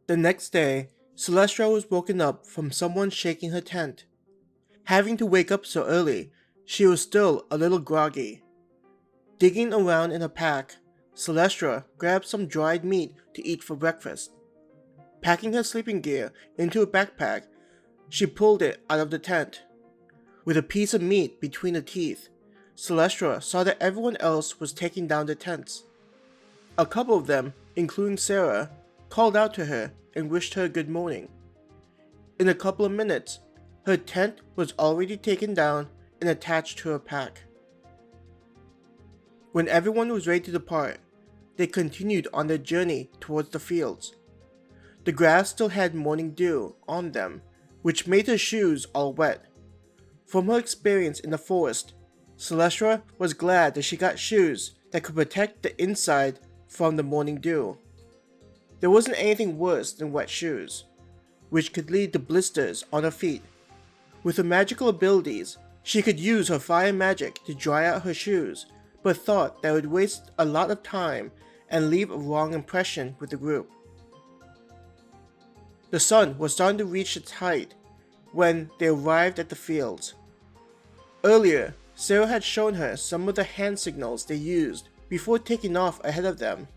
The next day, Selestra was woken up from someone shaking her tent. Having to wake up so early, she was still a little groggy. Digging around in her pack, Selestra grabbed some dried meat to eat for breakfast. Packing her sleeping gear into a backpack, she pulled it out of the tent. With a piece of meat between her teeth, Selestra saw that everyone else was taking down their tents. A couple of them, including Sarah, called out to her and wished her good morning. In a couple of minutes, her tent was already taken down and attached to her pack. When everyone was ready to depart, they continued on their journey towards the fields. The grass still had morning dew on them, which made her shoes all wet. From her experience in the forest, Selestra was glad that she got shoes that could protect the inside from the morning dew. There wasn't anything worse than wet shoes, which could lead to blisters on her feet. With her magical abilities, she could use her fire magic to dry out her shoes, but thought that would waste a lot of time and leave a wrong impression with the group. The sun was starting to reach its height when they arrived at the fields. Earlier, Sarah had shown her some of the hand signals they used before taking off ahead of them.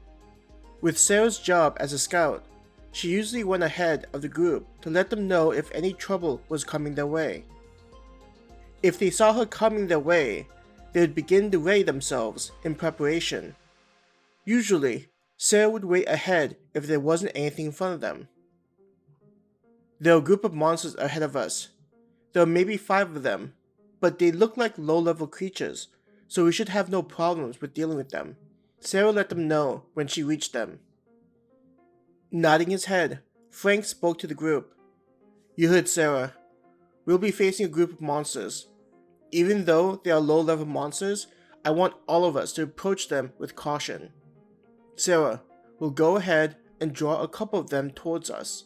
With Sarah's job as a scout, she usually went ahead of the group to let them know if any trouble was coming their way. If they saw her coming their way, they would begin to ready themselves in preparation. Usually, Sarah would wait ahead if there wasn't anything in front of them. There are a group of monsters ahead of us. There are maybe 5 of them, but they look like low-level creatures, so we should have no problems with dealing with them. Sarah let them know when she reached them. Nodding his head, Frank spoke to the group. "You heard Sarah. We'll be facing a group of monsters. Even though they are low-level monsters, I want all of us to approach them with caution. Sarah, we'll go ahead and draw a couple of them towards us.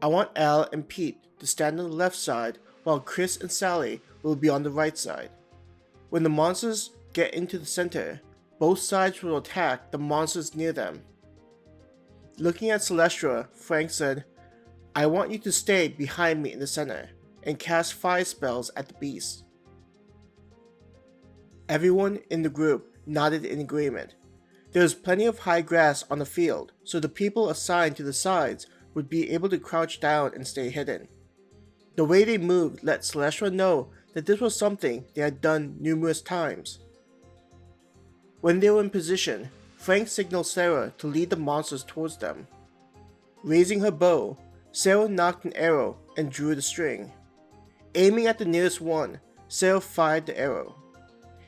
I want Al and Pete to stand on the left side while Chris and Sally will be on the right side. When the monsters get into the center, both sides will attack the monsters near them." Looking at Selestra, Frank said, "I want you to stay behind me in the center and cast fire spells at the beasts." Everyone in the group nodded in agreement. There was plenty of high grass on the field, so the people assigned to the sides would be able to crouch down and stay hidden. The way they moved let Selestra know that this was something they had done numerous times. When they were in position, Frank signaled Sarah to lead the monsters towards them. Raising her bow, Sarah knocked an arrow and drew the string. Aiming at the nearest one, Sarah fired the arrow.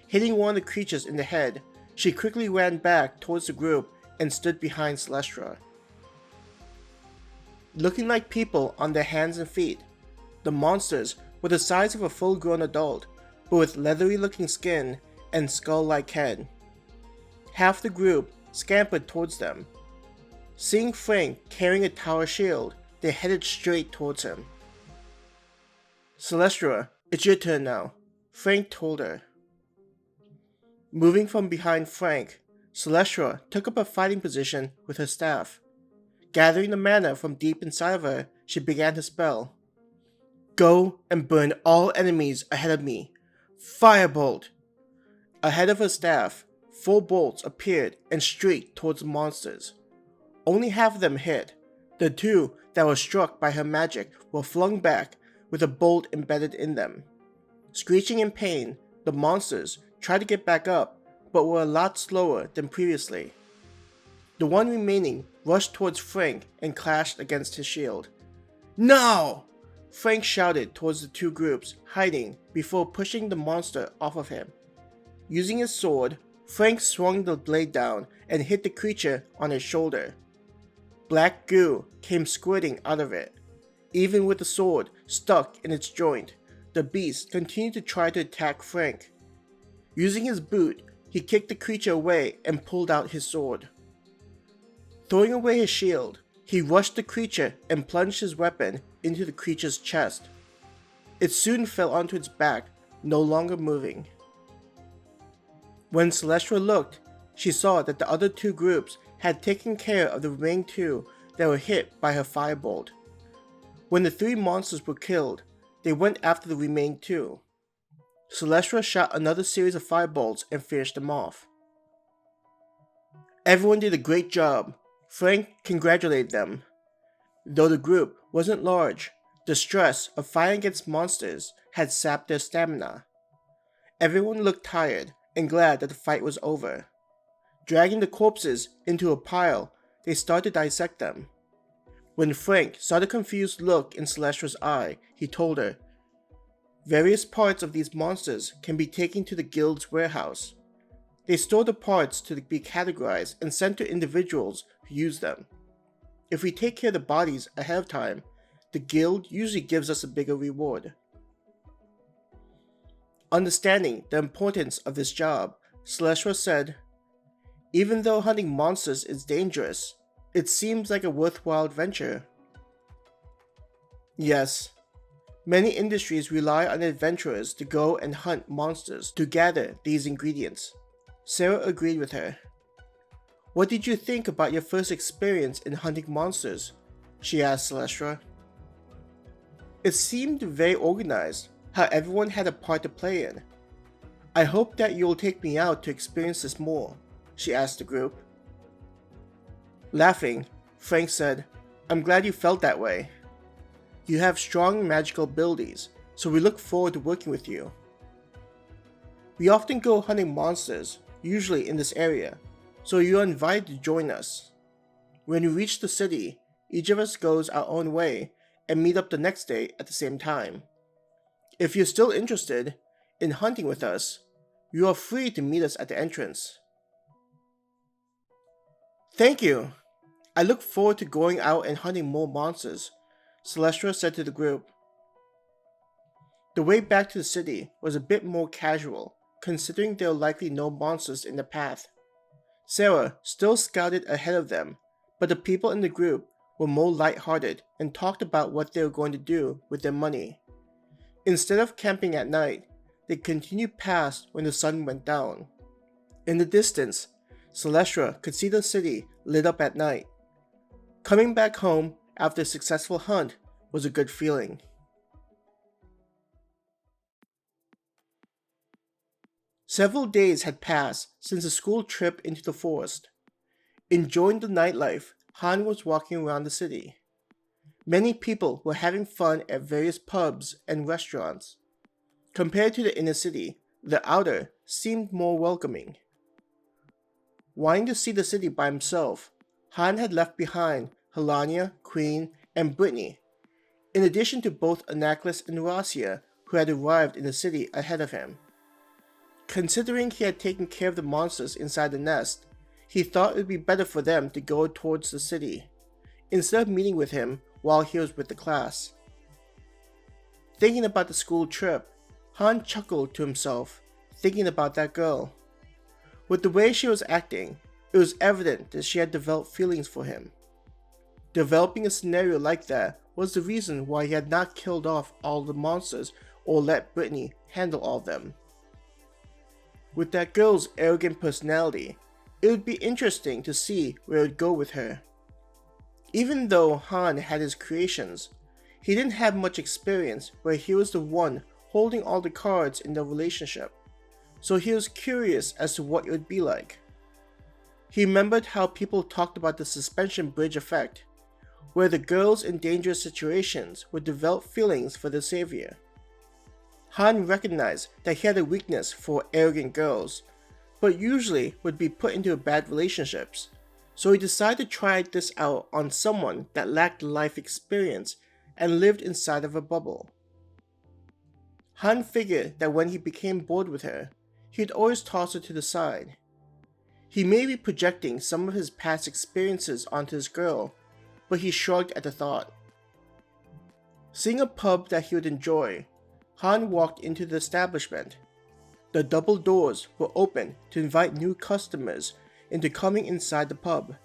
Hitting one of the creatures in the head, she quickly ran back towards the group and stood behind Selestra. Looking like people on their hands and feet, the monsters were the size of a full-grown adult, but with leathery-looking skin and skull-like head. Half the group scampered towards them. Seeing Frank carrying a tower shield, they headed straight towards him. "Selestra, it's your turn now," Frank told her. Moving from behind Frank, Selestra took up a fighting position with her staff. Gathering the mana from deep inside of her, she began her spell. "Go and burn all enemies ahead of me. Firebolt!" Ahead of her staff, 4 bolts appeared and streaked towards the monsters. Only half of them hit. The 2 that were struck by her magic were flung back with a bolt embedded in them. Screeching in pain, the monsters tried to get back up, but were a lot slower than previously. The one remaining rushed towards Frank and clashed against his shield. "No!" Frank shouted towards the 2 groups hiding before pushing the monster off of him. Using his sword, Frank swung the blade down and hit the creature on his shoulder. Black goo came squirting out of it. Even with the sword stuck in its joint, the beast continued to try to attack Frank. Using his boot, he kicked the creature away and pulled out his sword. Throwing away his shield, he rushed the creature and plunged his weapon into the creature's chest. It soon fell onto its back, no longer moving. When Selestra looked, she saw that the other 2 groups had taken care of the remaining 2 that were hit by her firebolt. When the 3 monsters were killed, they went after the remaining 2. Selestra shot another series of firebolts and finished them off. Everyone did a great job. Frank congratulated them. Though the group wasn't large, the stress of fighting against monsters had sapped their stamina. Everyone looked tired and glad that the fight was over. Dragging the corpses into a pile, they started to dissect them. When Frank saw the confused look in Celestra's eye, he told her, "Various parts of these monsters can be taken to the guild's warehouse. They store the parts to be categorized and sent to individuals who use them. If we take care of the bodies ahead of time, the guild usually gives us a bigger reward." Understanding the importance of this job, Selestra said, "Even though hunting monsters is dangerous, it seems like a worthwhile adventure." Yes, many industries rely on adventurers to go and hunt monsters to gather these ingredients. Sarah agreed with her. "What did you think about your first experience in hunting monsters?" she asked Selestra. "It seemed very organized, how everyone had a part to play in. I hope that you'll take me out to experience this more," she asked the group. Laughing, Frank said, "I'm glad you felt that way. You have strong magical abilities, so we look forward to working with you. We often go hunting monsters, usually in this area, so you're invited to join us. When we reach the city, each of us goes our own way and meet up the next day at the same time. If you're still interested in hunting with us, you are free to meet us at the entrance." "Thank you. I look forward to going out and hunting more monsters," Selestra said to the group. The way back to the city was a bit more casual, considering there were likely no monsters in the path. Sarah still scouted ahead of them, but the people in the group were more lighthearted and talked about what they were going to do with their money. Instead of camping at night, they continued past when the sun went down. In the distance, Selestra could see the city lit up at night. Coming back home after a successful hunt was a good feeling. Several days had passed since the school trip into the forest. Enjoying the nightlife, Han was walking around the city. Many people were having fun at various pubs and restaurants. Compared to the inner city, the outer seemed more welcoming. Wanting to see the city by himself, Han had left behind Helania, Queen, and Brittany, in addition to both Anaklis and Rasia, who had arrived in the city ahead of him. Considering he had taken care of the monsters inside the nest, he thought it would be better for them to go towards the city, instead of meeting with him while he was with the class. Thinking about the school trip, Han chuckled to himself, thinking about that girl. With the way she was acting, it was evident that she had developed feelings for him. Developing a scenario like that was the reason why he had not killed off all the monsters or let Brittany handle all of them. With that girl's arrogant personality, it would be interesting to see where it would go with her. Even though Han had his creations, he didn't have much experience where he was the one holding all the cards in the relationship, so he was curious as to what it would be like. He remembered how people talked about the suspension bridge effect, where the girls in dangerous situations would develop feelings for the savior. Han recognized that he had a weakness for arrogant girls, but usually would be put into bad relationships, so he decided to try this out on someone that lacked life experience and lived inside of a bubble. Han figured that when he became bored with her, he'd always toss her to the side. He may be projecting some of his past experiences onto this girl, but he shrugged at the thought. Seeing a pub that he would enjoy, Han walked into the establishment. The double doors were open to invite new customers into coming inside the pub.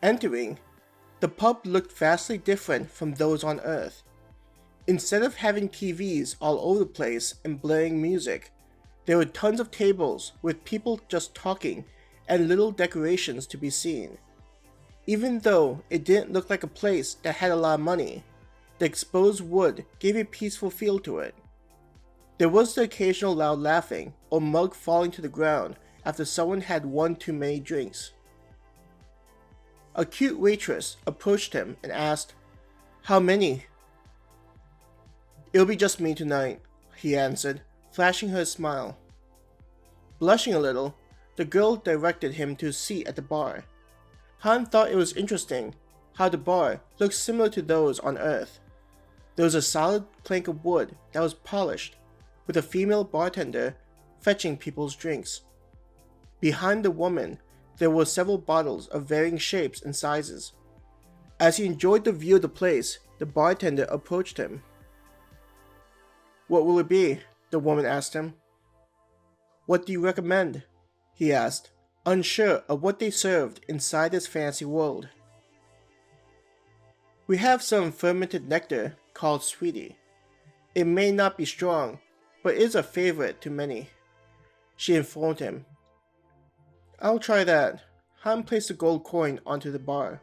Entering, the pub looked vastly different from those on Earth. Instead of having TVs all over the place and blaring music, there were tons of tables with people just talking and little decorations to be seen. Even though it didn't look like a place that had a lot of money, the exposed wood gave a peaceful feel to it. There was the occasional loud laughing or mug falling to the ground after someone had one too many drinks. A cute waitress approached him and asked, "How many?" "It'll be just me tonight," he answered, flashing her a smile. Blushing a little, the girl directed him to a seat at the bar. Han thought it was interesting how the bar looked similar to those on Earth. There was a solid plank of wood that was polished, with a female bartender fetching people's drinks. Behind the woman, there were several bottles of varying shapes and sizes. As he enjoyed the view of the place, the bartender approached him. "What will it be?" the woman asked him. "What do you recommend?" he asked, unsure of what they served inside this fancy world. "We have some fermented nectar called Sweetie. It may not be strong, but is a favorite to many," she informed him. "I'll try that." Han placed a gold coin onto the bar.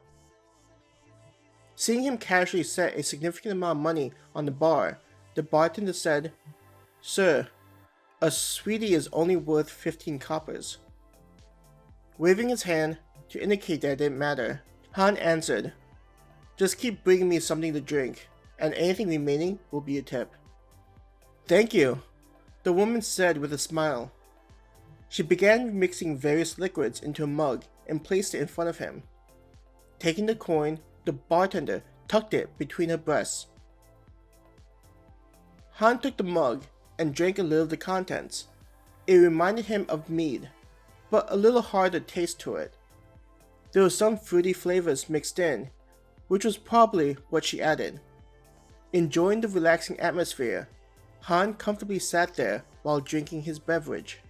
Seeing him casually set a significant amount of money on the bar, the bartender said, "Sir, a Sweetie is only worth 15 coppers. Waving his hand to indicate that it didn't matter, Han answered, "Just keep bringing me something to drink, and anything remaining will be a tip." "Thank you," the woman said with a smile. She began mixing various liquids into a mug and placed it in front of him. Taking the coin, the bartender tucked it between her breasts. Han took the mug and drank a little of the contents. It reminded him of mead, but a little harder taste to it. There were some fruity flavors mixed in, which was probably what she added. Enjoying the relaxing atmosphere, Han comfortably sat there while drinking his beverage.